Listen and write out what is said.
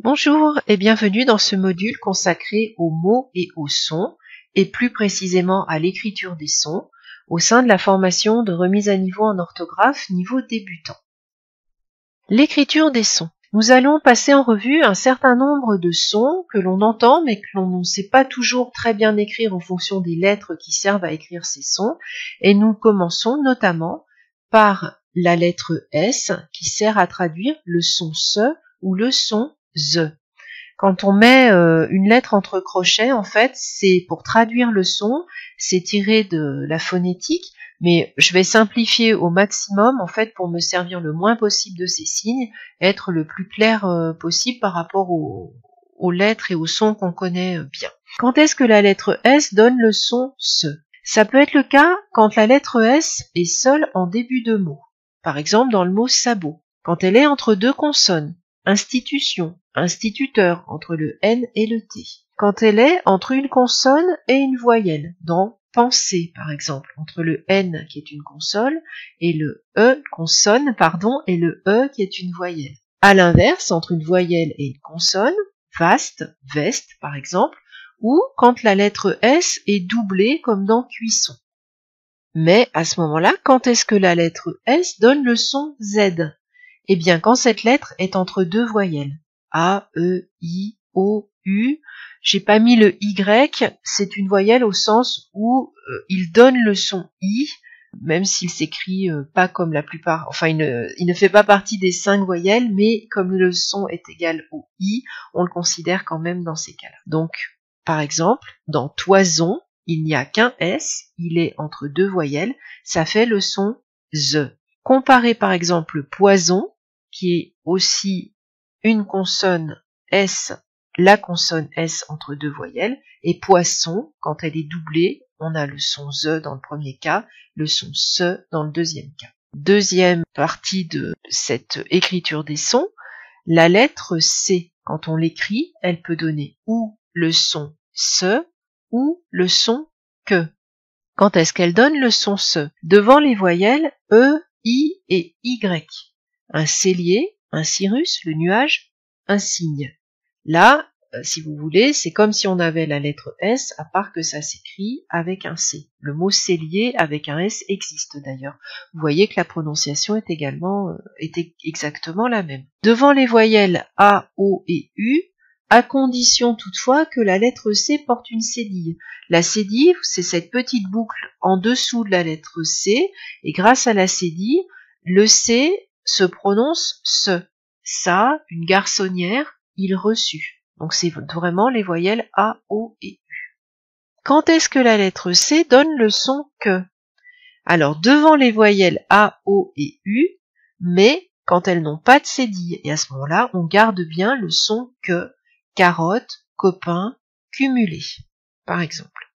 Bonjour et bienvenue dans ce module consacré aux mots et aux sons, et plus précisément à l'écriture des sons, au sein de la formation de remise à niveau en orthographe niveau débutant. L'écriture des sons. Nous allons passer en revue un certain nombre de sons que l'on entend mais que l'on ne sait pas toujours très bien écrire en fonction des lettres qui servent à écrire ces sons, et nous commençons notamment par la lettre S qui sert à traduire le son SE ou le son ZE. Quand on met une lettre entre crochets, en fait, c'est pour traduire le son, c'est tiré de la phonétique, mais je vais simplifier au maximum, en fait, pour me servir le moins possible de ces signes, être le plus clair possible par rapport aux lettres et aux sons qu'on connaît bien. Quand est-ce que la lettre S donne le son SE? Ça peut être le cas quand la lettre S est seule en début de mot. Par exemple, dans le mot sabot, quand elle est entre deux consonnes. Institution, instituteur, entre le N et le T. Quand elle est entre une consonne et une voyelle, dans penser par exemple, entre le N qui est une consonne et le consonne et le E qui est une voyelle. À l'inverse, entre une voyelle et une consonne, vaste, veste par exemple, ou quand la lettre S est doublée comme dans cuisson. Mais à ce moment-là, quand est-ce que la lettre S donne le son Z? Eh bien, quand cette lettre est entre deux voyelles, A, E, I, O, U, j'ai pas mis le Y, c'est une voyelle au sens où il donne le son I, même s'il s'écrit pas comme la plupart, enfin il ne fait pas partie des 5 voyelles, mais comme le son est égal au I, on le considère quand même dans ces cas-là. Donc, par exemple, dans toison, il n'y a qu'un S, il est entre deux voyelles, ça fait le son Z. Comparez par exemple poison, qui est aussi une consonne S, la consonne S entre deux voyelles, et poisson, quand elle est doublée, on a le son ZE dans le premier cas, le son SE dans le deuxième cas. Deuxième partie de cette écriture des sons, la lettre C, quand on l'écrit, elle peut donner ou le son SE ou le son QUE. Quand est-ce qu'elle donne le son SE? Devant les voyelles E, I et Y. Un cellier, un cirrus, le nuage, un cygne. Là, si vous voulez, c'est comme si on avait la lettre S, à part que ça s'écrit avec un C. Le mot cellier avec un S existe d'ailleurs. Vous voyez que la prononciation est exactement la même. Devant les voyelles A, O et U, à condition toutefois que la lettre C porte une cédille. La cédille, c'est cette petite boucle en dessous de la lettre C, et grâce à la cédille, le C se prononce se. Ça, une garçonnière, il reçut. Donc c'est vraiment les voyelles A, O et U. Quand est-ce que la lettre C donne le son que? Alors devant les voyelles A, O et U, mais quand elles n'ont pas de cédille. Et à ce moment-là, on garde bien le son que, carotte, copain, cumulé, par exemple.